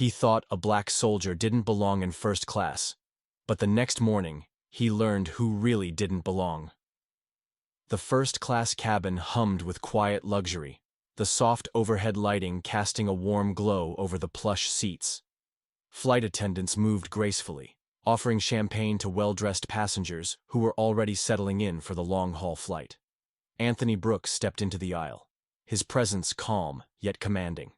He thought a black soldier didn't belong in first class, but the next morning, he learned who really didn't belong. The first-class cabin hummed with quiet luxury, the soft overhead lighting casting a warm glow over the plush seats. Flight attendants moved gracefully, offering champagne to well-dressed passengers who were already settling in for the long-haul flight. Anthony Brooks stepped into the aisle, his presence calm yet commanding.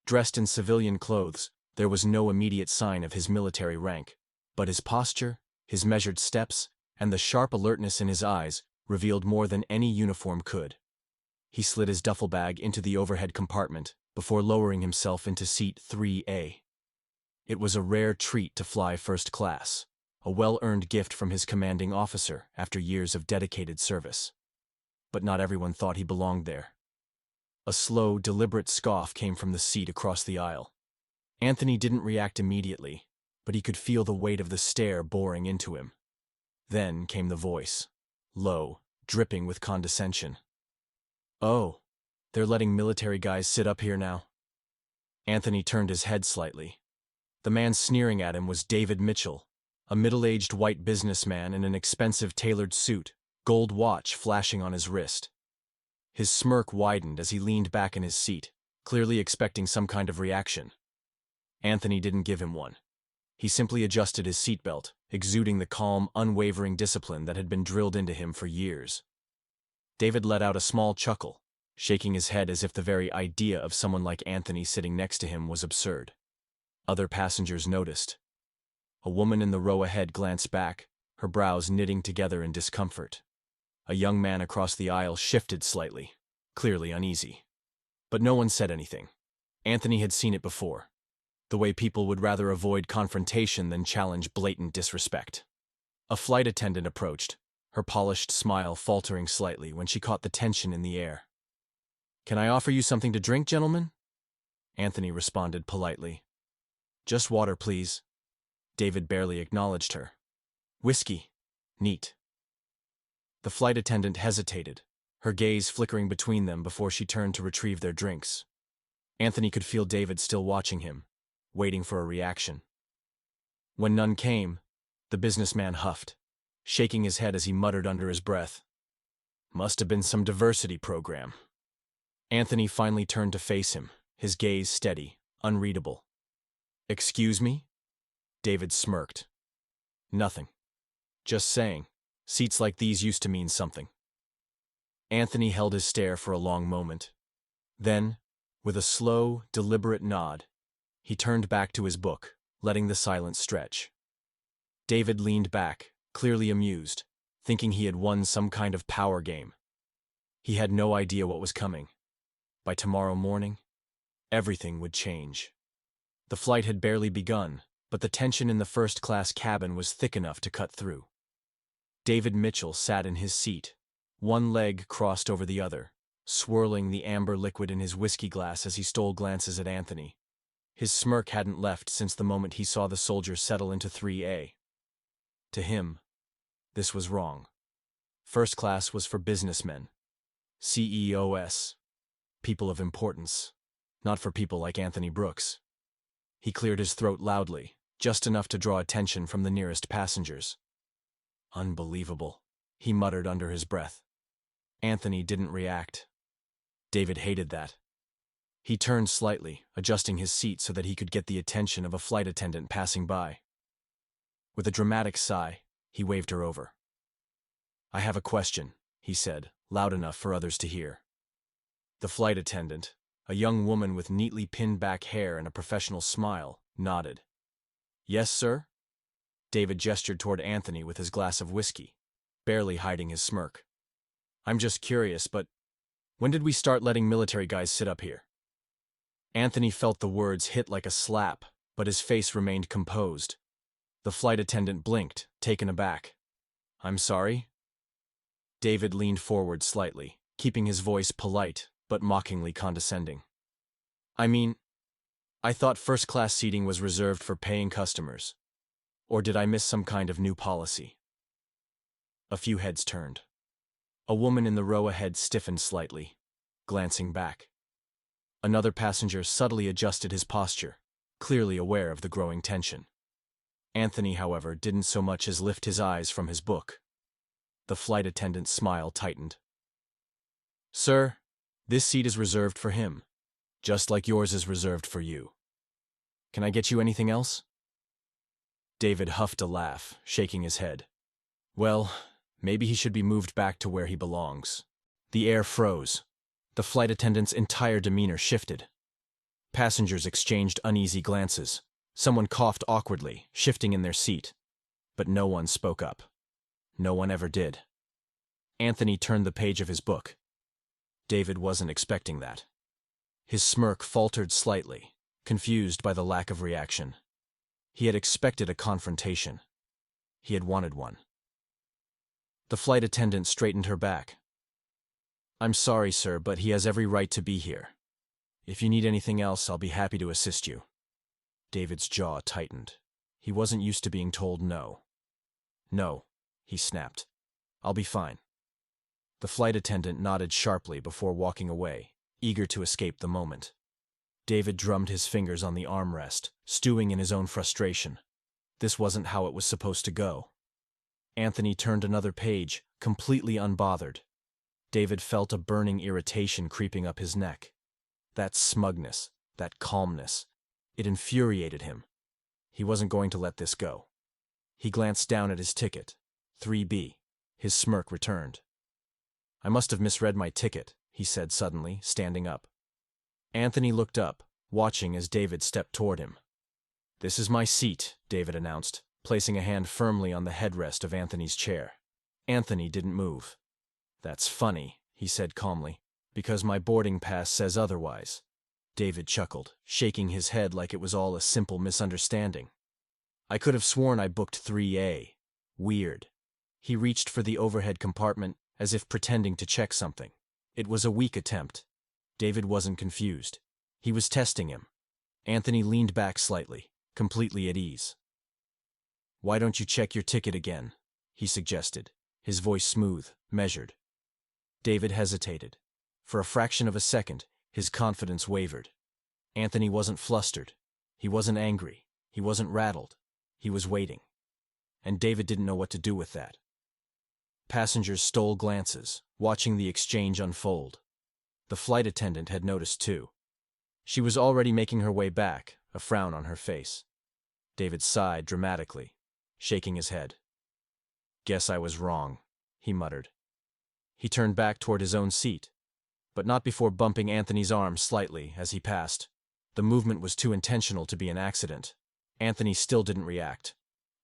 Dressed in civilian clothes, there was no immediate sign of his military rank, but his posture, his measured steps, and the sharp alertness in his eyes revealed more than any uniform could. He slid his duffel bag into the overhead compartment before lowering himself into seat 3A. It was a rare treat to fly first class, a well-earned gift from his commanding officer after years of dedicated service. But not everyone thought he belonged there. A slow, deliberate scoff came from the seat across the aisle. Anthony didn't react immediately, but he could feel the weight of the stare boring into him. Then came the voice, low, dripping with condescension. "Oh, they're letting military guys sit up here now?" Anthony turned his head slightly. The man sneering at him was David Mitchell, a middle-aged white businessman in an expensive tailored suit, gold watch flashing on his wrist. His smirk widened as he leaned back in his seat, clearly expecting some kind of reaction. Anthony didn't give him one. He simply adjusted his seatbelt, exuding the calm, unwavering discipline that had been drilled into him for years. David let out a small chuckle, shaking his head as if the very idea of someone like Anthony sitting next to him was absurd. Other passengers noticed. A woman in the row ahead glanced back, her brows knitting together in discomfort. A young man across the aisle shifted slightly, clearly uneasy. But no one said anything. Anthony had seen it before. The way people would rather avoid confrontation than challenge blatant disrespect. A flight attendant approached, her polished smile faltering slightly when she caught the tension in the air. "Can I offer you something to drink, gentlemen?" Anthony responded politely. "Just water, please." David barely acknowledged her. "Whiskey. Neat." The flight attendant hesitated, her gaze flickering between them before she turned to retrieve their drinks. Anthony could feel David still watching him, waiting for a reaction. When none came, the businessman huffed, shaking his head as he muttered under his breath. "Must have been some diversity program." Anthony finally turned to face him, his gaze steady, unreadable. "Excuse me?" David smirked. "Nothing. Just saying, seats like these used to mean something." Anthony held his stare for a long moment. Then, with a slow, deliberate nod, he turned back to his book, letting the silence stretch. David leaned back, clearly amused, thinking he had won some kind of power game. He had no idea what was coming. By tomorrow morning, everything would change. The flight had barely begun, but the tension in the first-class cabin was thick enough to cut through. David Mitchell sat in his seat, one leg crossed over the other, swirling the amber liquid in his whiskey glass as he stole glances at Anthony. His smirk hadn't left since the moment he saw the soldier settle into 3A. To him, this was wrong. First class was for businessmen, CEOs, people of importance, not for people like Anthony Brooks. He cleared his throat loudly, just enough to draw attention from the nearest passengers. "Unbelievable," he muttered under his breath. Anthony didn't react. David hated that. He turned slightly, adjusting his seat so that he could get the attention of a flight attendant passing by. With a dramatic sigh, he waved her over. "I have a question," he said, loud enough for others to hear. The flight attendant, a young woman with neatly pinned back hair and a professional smile, nodded. "Yes, sir?" David gestured toward Anthony with his glass of whiskey, barely hiding his smirk. "I'm just curious, but when did we start letting military guys sit up here?" Anthony felt the words hit like a slap, but his face remained composed. The flight attendant blinked, taken aback. "I'm sorry?" David leaned forward slightly, keeping his voice polite, but mockingly condescending. I thought first-class seating was reserved for paying customers. Or did I miss some kind of new policy?" A few heads turned. A woman in the row ahead stiffened slightly, glancing back. Another passenger subtly adjusted his posture, clearly aware of the growing tension. Anthony, however, didn't so much as lift his eyes from his book. The flight attendant's smile tightened. "Sir, this seat is reserved for him, just like yours is reserved for you. Can I get you anything else?" David huffed a laugh, shaking his head. Well, maybe he should be moved back to where he belongs. The air froze. The flight attendant's entire demeanor shifted. Passengers exchanged uneasy glances. Someone coughed awkwardly, shifting in their seat. But no one spoke up. No one ever did. Anthony turned the page of his book. David wasn't expecting that. His smirk faltered slightly, confused by the lack of reaction. He had expected a confrontation. He had wanted one. The flight attendant straightened her back. "I'm sorry, sir, but he has every right to be here. If you need anything else, I'll be happy to assist you." David's jaw tightened. He wasn't used to being told no. "No," he snapped. "I'll be fine." The flight attendant nodded sharply before walking away, eager to escape the moment. David drummed his fingers on the armrest, stewing in his own frustration. This wasn't how it was supposed to go. Anthony turned another page, completely unbothered. David felt a burning irritation creeping up his neck. That smugness, that calmness, it infuriated him. He wasn't going to let this go. He glanced down at his ticket, 3B. His smirk returned. "I must have misread my ticket," he said suddenly, standing up. Anthony looked up, watching as David stepped toward him. "This is my seat," David announced, placing a hand firmly on the headrest of Anthony's chair. Anthony didn't move. "That's funny," he said calmly, "because my boarding pass says otherwise." David chuckled, shaking his head like it was all a simple misunderstanding. "I could have sworn I booked 3A. Weird." He reached for the overhead compartment, as if pretending to check something. It was a weak attempt. David wasn't confused. He was testing him. Anthony leaned back slightly, completely at ease. "Why don't you check your ticket again?" he suggested, his voice smooth, measured. David hesitated. For a fraction of a second, his confidence wavered. Anthony wasn't flustered. He wasn't angry. He wasn't rattled. He was waiting. And David didn't know what to do with that. Passengers stole glances, watching the exchange unfold. The flight attendant had noticed too. She was already making her way back, a frown on her face. David sighed dramatically, shaking his head. "Guess I was wrong," he muttered. He turned back toward his own seat, but not before bumping Anthony's arm slightly as he passed. The movement was too intentional to be an accident. Anthony still didn't react,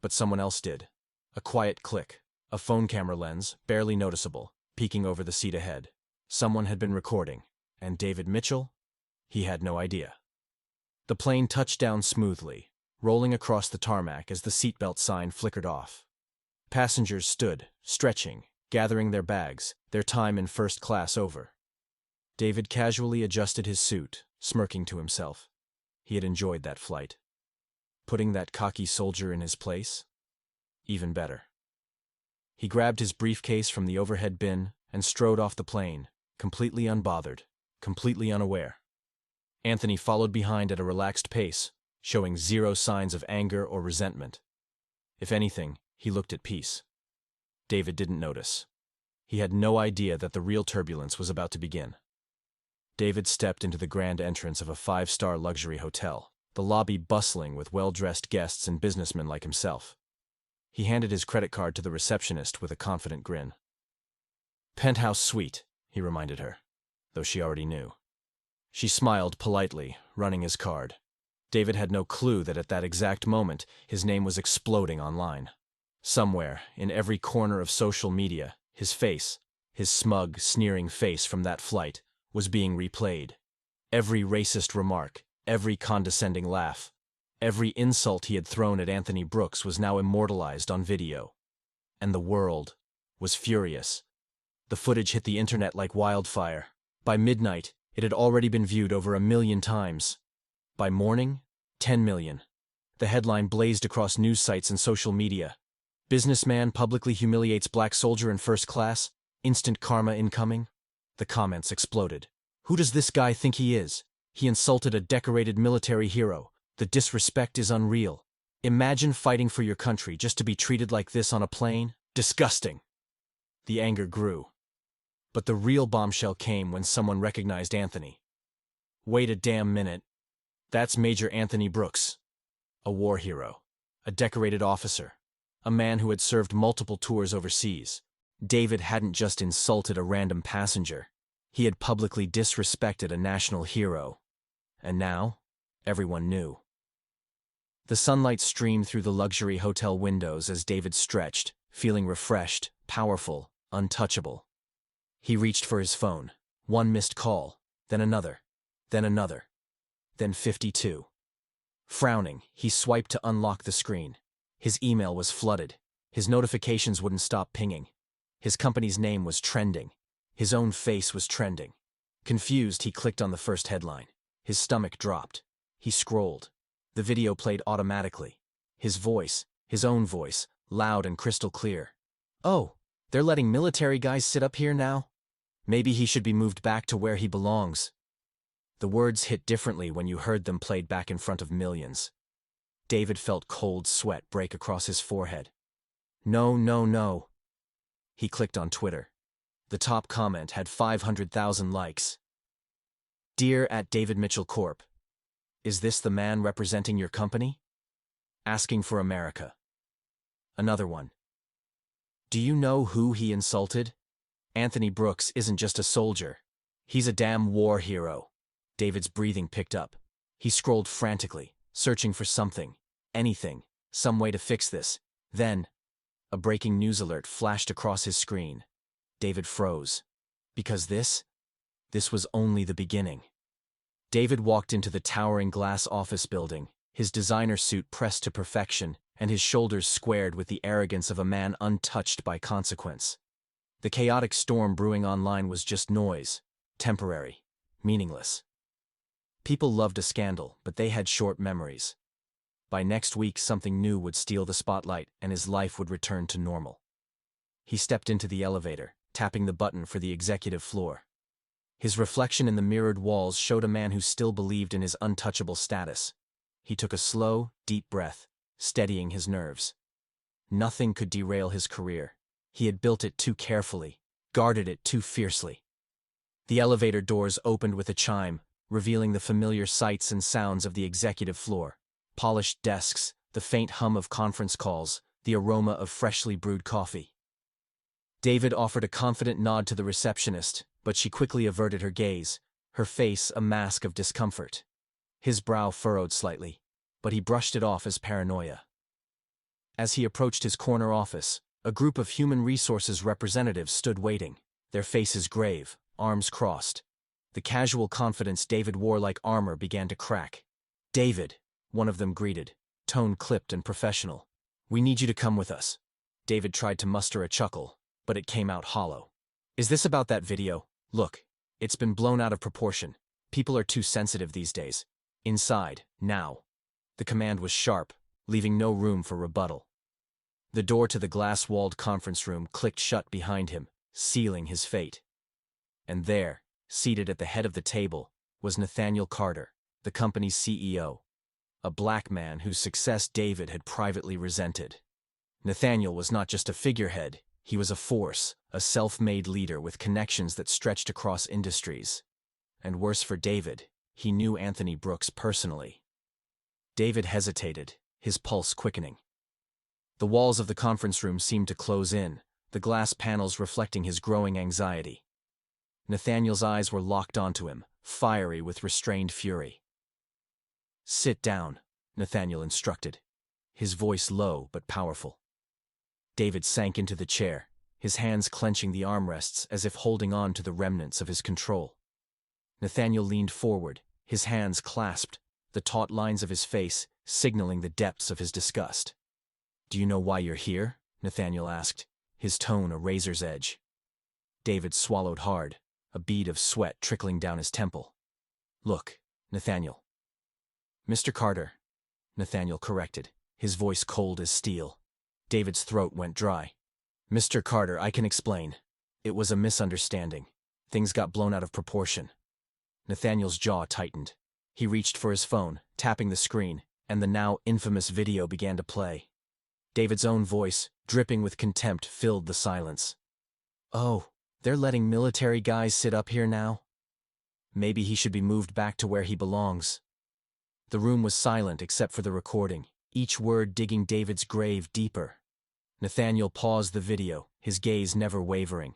but someone else did. A quiet click, a phone camera lens, barely noticeable, peeking over the seat ahead. Someone had been recording, and David Mitchell? He had no idea. The plane touched down smoothly, rolling across the tarmac as the seatbelt sign flickered off. Passengers stood, stretching, gathering their bags, their time in first class over. David casually adjusted his suit, smirking to himself. He had enjoyed that flight. Putting that cocky soldier in his place? Even better. He grabbed his briefcase from the overhead bin and strode off the plane, completely unbothered, completely unaware. Anthony followed behind at a relaxed pace, showing zero signs of anger or resentment. If anything, he looked at peace. David didn't notice. He had no idea that the real turbulence was about to begin. David stepped into the grand entrance of a 5-star luxury hotel, the lobby bustling with well-dressed guests and businessmen like himself. He handed his credit card to the receptionist with a confident grin. "Penthouse suite," he reminded her, though she already knew. She smiled politely, running his card. David had no clue that at that exact moment, his name was exploding online. Somewhere, in every corner of social media, his face, his smug, sneering face from that flight, was being replayed. Every racist remark, every condescending laugh, every insult he had thrown at Anthony Brooks was now immortalized on video. And the world was furious. The footage hit the internet like wildfire. By midnight, it had already been viewed over 1 million times. By morning, 10 million. The headline blazed across news sites and social media. "Businessman publicly humiliates black soldier in first class. Instant karma incoming." The comments exploded. "Who does this guy think he is? He insulted a decorated military hero. The disrespect is unreal. Imagine fighting for your country just to be treated like this on a plane. Disgusting. The anger grew. But the real bombshell came when someone recognized Anthony. Wait a damn minute. That's Major Anthony Brooks. A war hero. A decorated officer. A man who had served multiple tours overseas. David hadn't just insulted a random passenger. He had publicly disrespected a national hero. And now, everyone knew. The sunlight streamed through the luxury hotel windows as David stretched, feeling refreshed, powerful, untouchable. He reached for his phone. One missed call, then another, then 52. Frowning, he swiped to unlock the screen. His email was flooded. His notifications wouldn't stop pinging. His company's name was trending. His own face was trending. Confused, he clicked on the first headline. His stomach dropped. He scrolled. The video played automatically. His voice, his own voice, loud and crystal clear. Oh, they're letting military guys sit up here now? Maybe he should be moved back to where he belongs. The words hit differently when you heard them played back in front of millions. David felt cold sweat break across his forehead. No, no, no. He clicked on Twitter. The top comment had 500,000 likes. Dear @David Mitchell Corp. Is this the man representing your company? Asking for America. Another one. Do you know who he insulted? Anthony Brooks isn't just a soldier. He's a damn war hero. David's breathing picked up. He scrolled frantically, searching for something, anything, some way to fix this. Then, a breaking news alert flashed across his screen. David froze. Because this was only the beginning. David walked into the towering glass office building, his designer suit pressed to perfection, and his shoulders squared with the arrogance of a man untouched by consequence. The chaotic storm brewing online was just noise, temporary, meaningless. People loved a scandal, but they had short memories. By next week, something new would steal the spotlight, and his life would return to normal. He stepped into the elevator, tapping the button for the executive floor. His reflection in the mirrored walls showed a man who still believed in his untouchable status. He took a slow, deep breath, steadying his nerves. Nothing could derail his career. He had built it too carefully, guarded it too fiercely. The elevator doors opened with a chime, revealing the familiar sights and sounds of the executive floor. Polished desks, the faint hum of conference calls, the aroma of freshly brewed coffee. David offered a confident nod to the receptionist, but she quickly averted her gaze, her face a mask of discomfort. His brow furrowed slightly, but he brushed it off as paranoia. As he approached his corner office, a group of human resources representatives stood waiting, their faces grave, arms crossed. The casual confidence David wore like armor began to crack. David, one of them greeted, tone clipped and professional. We need you to come with us. David tried to muster a chuckle, but it came out hollow. Is this about that video? Look, it's been blown out of proportion. People are too sensitive these days. Inside, now. The command was sharp, leaving no room for rebuttal. The door to the glass-walled conference room clicked shut behind him, sealing his fate. And there, seated at the head of the table, was Nathaniel Carter, the company's CEO. A black man whose success David had privately resented. Nathaniel was not just a figurehead, he was a force, a self-made leader with connections that stretched across industries. And worse for David, he knew Anthony Brooks personally. David hesitated, his pulse quickening. The walls of the conference room seemed to close in, the glass panels reflecting his growing anxiety. Nathaniel's eyes were locked onto him, fiery with restrained fury. Sit down, Nathaniel instructed, his voice low but powerful. David sank into the chair, his hands clenching the armrests as if holding on to the remnants of his control. Nathaniel leaned forward, his hands clasped, the taut lines of his face signaling the depths of his disgust. Do you know why you're here? Nathaniel asked, his tone a razor's edge. David swallowed hard, a bead of sweat trickling down his temple. Look, Nathaniel. Mr. Carter, Nathaniel corrected, his voice cold as steel. David's throat went dry. Mr. Carter, I can explain. It was a misunderstanding. Things got blown out of proportion. Nathaniel's jaw tightened. He reached for his phone, tapping the screen, and the now infamous video began to play. David's own voice, dripping with contempt, filled the silence. Oh, they're letting military guys sit up here now? Maybe he should be moved back to where he belongs. The room was silent except for the recording, each word digging David's grave deeper. Nathaniel paused the video, his gaze never wavering.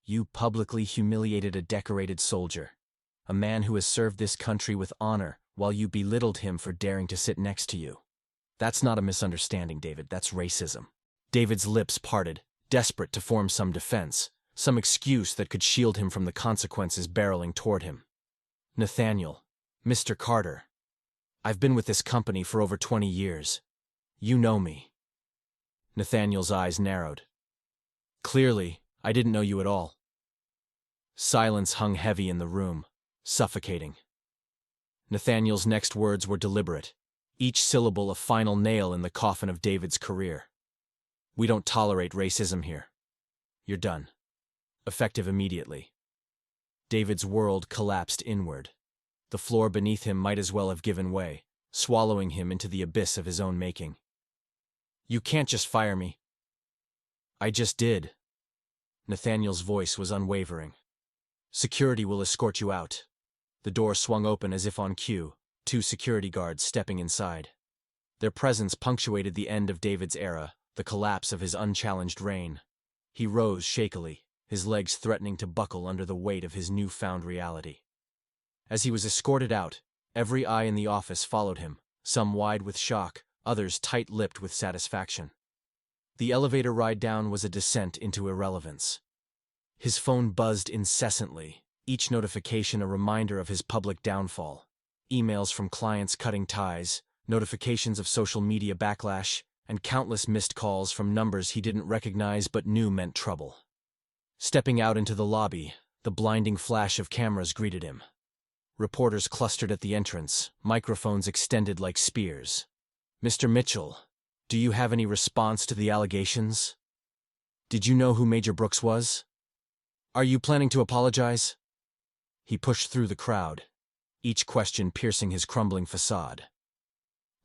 You publicly humiliated a decorated soldier, a man who has served this country with honor, while you belittled him for daring to sit next to you. That's not a misunderstanding, David, that's racism. David's lips parted, desperate to form some defense, some excuse that could shield him from the consequences barreling toward him. Nathaniel, Mr. Carter, I've been with this company for over 20 years. You know me. Nathaniel's eyes narrowed. Clearly, I didn't know you at all. Silence hung heavy in the room, suffocating. Nathaniel's next words were deliberate, each syllable a final nail in the coffin of David's career. We don't tolerate racism here. You're done. Effective immediately. David's world collapsed inward. The floor beneath him might as well have given way, swallowing him into the abyss of his own making. You can't just fire me. I just did. Nathaniel's voice was unwavering. Security will escort you out. The door swung open as if on cue, 2 security guards stepping inside. Their presence punctuated the end of David's era, the collapse of his unchallenged reign. He rose shakily, his legs threatening to buckle under the weight of his newfound reality. As he was escorted out, every eye in the office followed him, some wide with shock, others tight-lipped with satisfaction. The elevator ride down was a descent into irrelevance. His phone buzzed incessantly, each notification a reminder of his public downfall. Emails from clients cutting ties, notifications of social media backlash, and countless missed calls from numbers he didn't recognize but knew meant trouble. Stepping out into the lobby, the blinding flash of cameras greeted him. Reporters clustered at the entrance, microphones extended like spears. Mr. Mitchell, do you have any response to the allegations? Did you know who Major Brooks was? Are you planning to apologize? He pushed through the crowd, each question piercing his crumbling facade.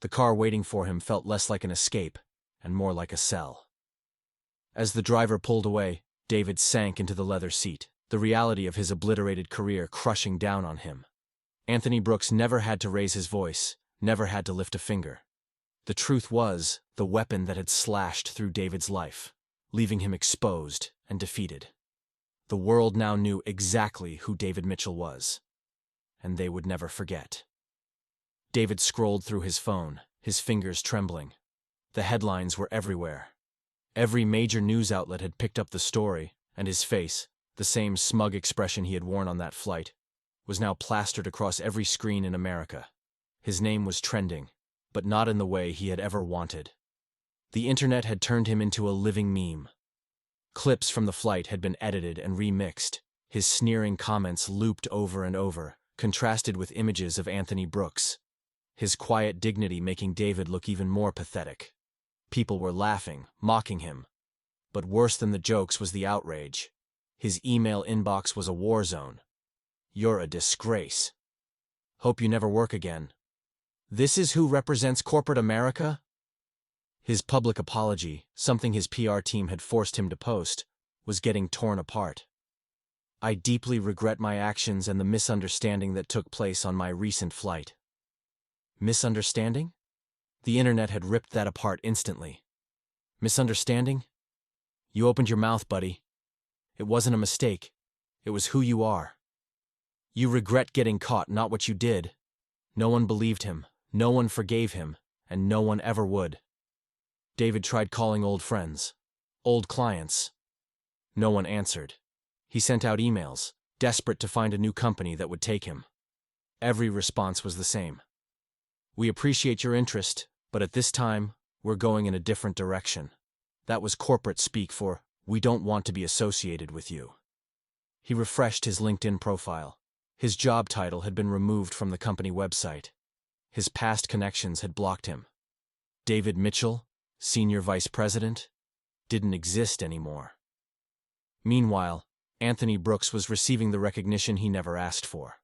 The car waiting for him felt less like an escape and more like a cell. As the driver pulled away, David sank into the leather seat, the reality of his obliterated career crushing down on him. Anthony Brooks never had to raise his voice, never had to lift a finger. The truth was the weapon that had slashed through David's life, leaving him exposed and defeated. The world now knew exactly who David Mitchell was, and they would never forget. David scrolled through his phone, his fingers trembling. The headlines were everywhere. Every major news outlet had picked up the story, and his face, the same smug expression he had worn on that flight, was now plastered across every screen in America. His name was trending, but not in the way he had ever wanted. The internet had turned him into a living meme. Clips from the flight had been edited and remixed, his sneering comments looped over and over, contrasted with images of Anthony Brooks, his quiet dignity making David look even more pathetic. People were laughing, mocking him. But worse than the jokes was the outrage. His email inbox was a war zone. You're a disgrace. Hope you never work again. This is who represents corporate America? His public apology, something his PR team had forced him to post, was getting torn apart. I deeply regret my actions and the misunderstanding that took place on my recent flight. Misunderstanding? The internet had ripped that apart instantly. Misunderstanding? You opened your mouth, buddy. It wasn't a mistake. It was who you are. You regret getting caught, not what you did. No one believed him, no one forgave him, and no one ever would. David tried calling old friends, old clients. No one answered. He sent out emails, desperate to find a new company that would take him. Every response was the same. We appreciate your interest, but at this time, we're going in a different direction. That was corporate speak for, we don't want to be associated with you. He refreshed his LinkedIn profile. His job title had been removed from the company website. His past connections had blocked him. David Mitchell, Senior Vice President, didn't exist anymore. Meanwhile, Anthony Brooks was receiving the recognition he never asked for.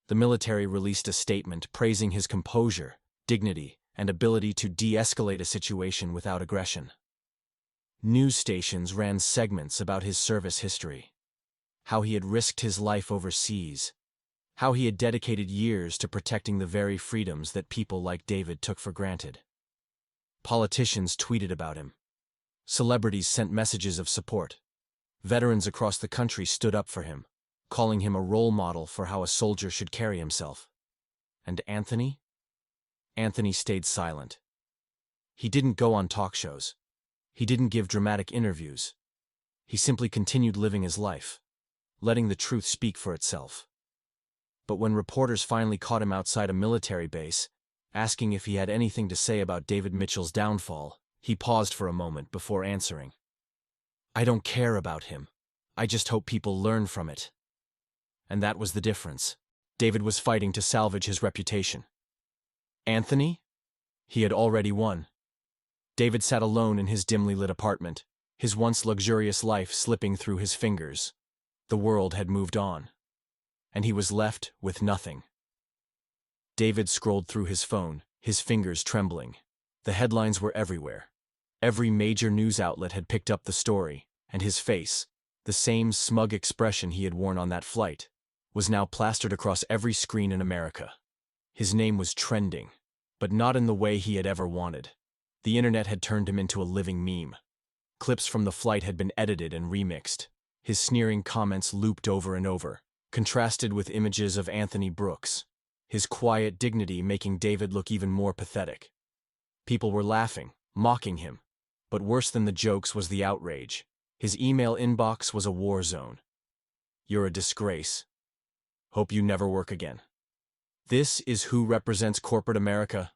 The military released a statement praising his composure, dignity, and ability to de-escalate a situation without aggression. News stations ran segments about his service history, how he had risked his life overseas, how he had dedicated years to protecting the very freedoms that people like David took for granted. Politicians tweeted about him. Celebrities sent messages of support. Veterans across the country stood up for him, calling him a role model for how a soldier should carry himself. And Anthony? Anthony stayed silent. He didn't go on talk shows. He didn't give dramatic interviews. He simply continued living his life, letting the truth speak for itself. But when reporters finally caught him outside a military base, asking if he had anything to say about David Mitchell's downfall, he paused for a moment before answering. "I don't care about him. I just hope people learn from it." And that was the difference. David was fighting to salvage his reputation. Anthony? He had already won. David sat alone in his dimly lit apartment, his once luxurious life slipping through his fingers. The world had moved on, and he was left with nothing. David scrolled through his phone, his fingers trembling. The headlines were everywhere. Every major news outlet had picked up the story, and his face, the same smug expression he had worn on that flight, was now plastered across every screen in America. His name was trending, but not in the way he had ever wanted. The internet had turned him into a living meme. Clips from the flight had been edited and remixed. His sneering comments looped over and over, contrasted with images of Anthony Brooks, his quiet dignity making David look even more pathetic. People were laughing, mocking him, but worse than the jokes was the outrage. His email inbox was a war zone. "You're a disgrace. Hope you never work again." This is who represents corporate America.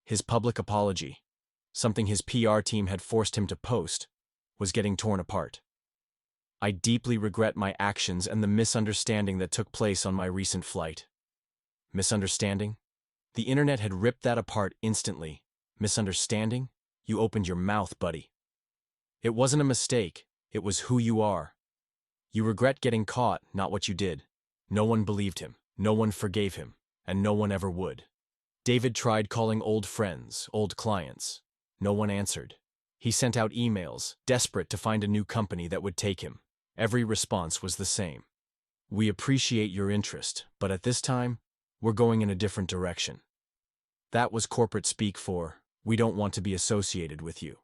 His public apology, something his PR team had forced him to post, was getting torn apart. "I deeply regret my actions and the misunderstanding that took place on my recent flight." Misunderstanding? The internet had ripped that apart instantly. Misunderstanding? You opened your mouth, buddy. It wasn't a mistake, it was who you are. You regret getting caught, not what you did. No one believed him, no one forgave him, and no one ever would. David tried calling old friends, old clients. No one answered. He sent out emails, desperate to find a new company that would take him. Every response was the same. "We appreciate your interest, but at this time, we're going in a different direction." That was corporate speak for, "We don't want to be associated with you."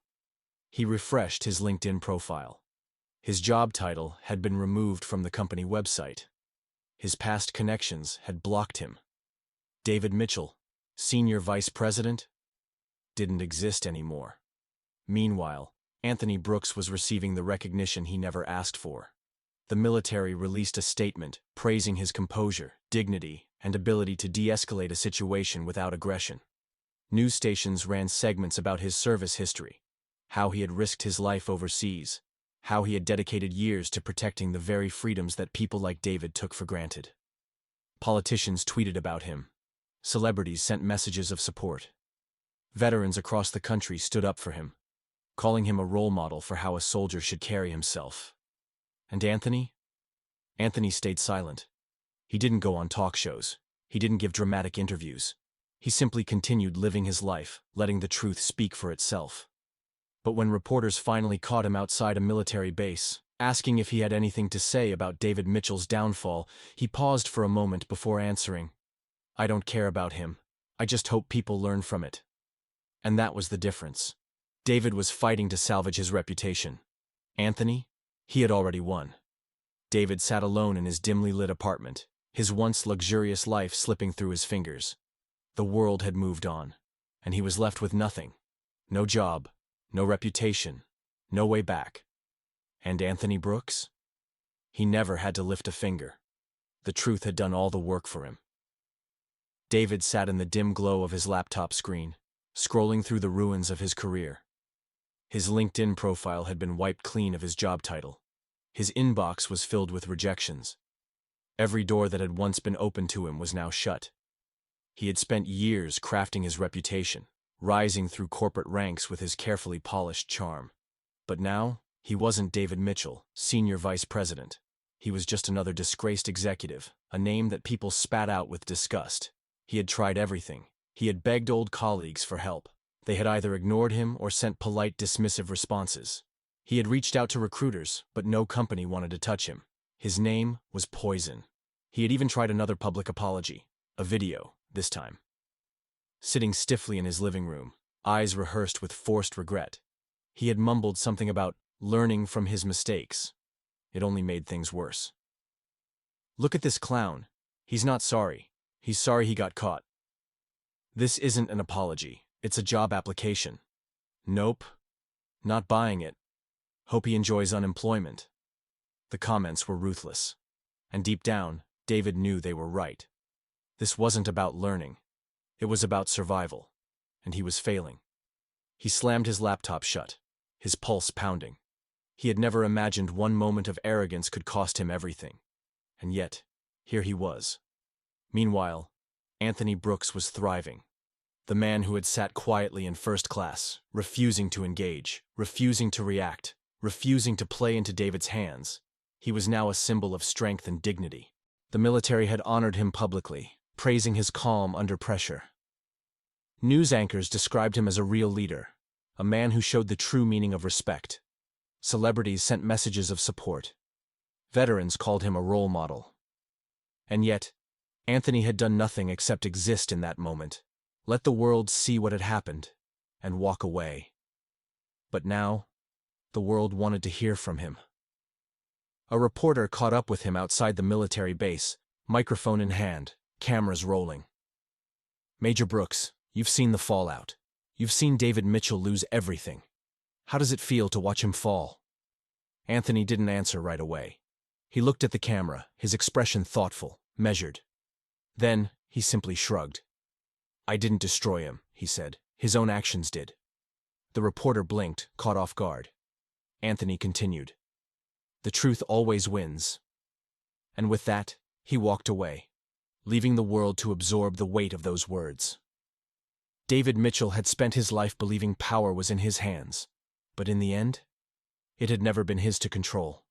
He refreshed his LinkedIn profile. His job title had been removed from the company website. His past connections had blocked him. David Mitchell, Senior Vice President, didn't exist anymore. Meanwhile, Anthony Brooks was receiving the recognition he never asked for. The military released a statement praising his composure, dignity, and ability to de-escalate a situation without aggression. News stations ran segments about his service history, how he had risked his life overseas, how he had dedicated years to protecting the very freedoms that people like David took for granted. Politicians tweeted about him. Celebrities sent messages of support. Veterans across the country stood up for him, calling him a role model for how a soldier should carry himself. And Anthony? Anthony stayed silent. He didn't go on talk shows. He didn't give dramatic interviews. He simply continued living his life, letting the truth speak for itself. But when reporters finally caught him outside a military base, asking if he had anything to say about David Mitchell's downfall, he paused for a moment before answering. "I don't care about him. I just hope people learn from it." And that was the difference. David was fighting to salvage his reputation. Anthony? He had already won. David sat alone in his dimly lit apartment, his once luxurious life slipping through his fingers. The world had moved on, and he was left with nothing. No job, no reputation, no way back. And Anthony Brooks? He never had to lift a finger. The truth had done all the work for him. David sat in the dim glow of his laptop screen, scrolling through the ruins of his career. His LinkedIn profile had been wiped clean of his job title. His inbox was filled with rejections. Every door that had once been open to him was now shut. He had spent years crafting his reputation, rising through corporate ranks with his carefully polished charm. But now, he wasn't David Mitchell, Senior Vice President. He was just another disgraced executive, a name that people spat out with disgust. He had tried everything. He had begged old colleagues for help. They had either ignored him or sent polite, dismissive responses. He had reached out to recruiters, but no company wanted to touch him. His name was poison. He had even tried another public apology, a video, this time. Sitting stiffly in his living room, eyes rehearsed with forced regret, he had mumbled something about learning from his mistakes. It only made things worse. Look at this clown. He's not sorry. He's sorry he got caught. This isn't an apology. It's a job application. Nope. Not buying it. Hope he enjoys unemployment. The comments were ruthless. And deep down, David knew they were right. This wasn't about learning. It was about survival. And he was failing. He slammed his laptop shut, his pulse pounding. He had never imagined one moment of arrogance could cost him everything. And yet, here he was. Meanwhile, Anthony Brooks was thriving. The man who had sat quietly in first class, refusing to engage, refusing to react, refusing to play into David's hands. He was now a symbol of strength and dignity. The military had honored him publicly, praising his calm under pressure. News anchors described him as a real leader, a man who showed the true meaning of respect. Celebrities sent messages of support. Veterans called him a role model. And yet, Anthony had done nothing except exist in that moment, let the world see what had happened, and walk away. But now, the world wanted to hear from him. A reporter caught up with him outside the military base, microphone in hand, cameras rolling. "Major Brooks, you've seen the fallout. You've seen David Mitchell lose everything. How does it feel to watch him fall?" Anthony didn't answer right away. He looked at the camera, his expression thoughtful, measured. Then, he simply shrugged. "I didn't destroy him," he said. "His own actions did." The reporter blinked, caught off guard. Anthony continued. "The truth always wins." And with that, he walked away, leaving the world to absorb the weight of those words. David Mitchell had spent his life believing power was in his hands, but in the end, it had never been his to control.